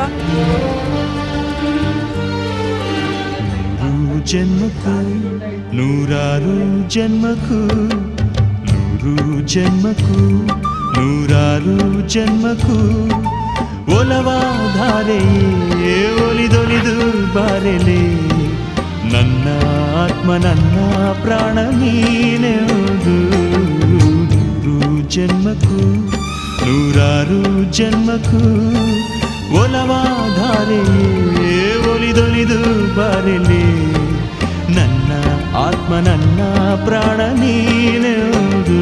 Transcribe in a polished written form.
ಅಲ್ವಾ? ಜನ್ಮಕ್ಕೂ ನೂರಾರು ಜನ್ಮಕ್ಕೂ, ನೂರು ಜನ್ಮಕ್ಕೂ ನೂರಾರು ಜನ್ಮಕ್ಕೂ ಒಲವಾಧಾರೆಯೇ ಒಲಿದೊಲಿದು ಬಾರೆಲೆ. ನನ್ನ ಆತ್ಮ ನನ್ನ ಪ್ರಾಣ ನೀನೆವುದು. ನೂರು ಜನ್ಮಕ್ಕೂ ನೂರಾರು ಜನ್ಮಕ್ಕೂ ಒಲವಾಧಾರೆಯೇ ಒಲಿದೊಲಿದು ಬಾರೆಲೆ. ನನ್ನ ಆತ್ಮ ನನ್ನ ಪ್ರಾಣ ನೀನೆವುದು.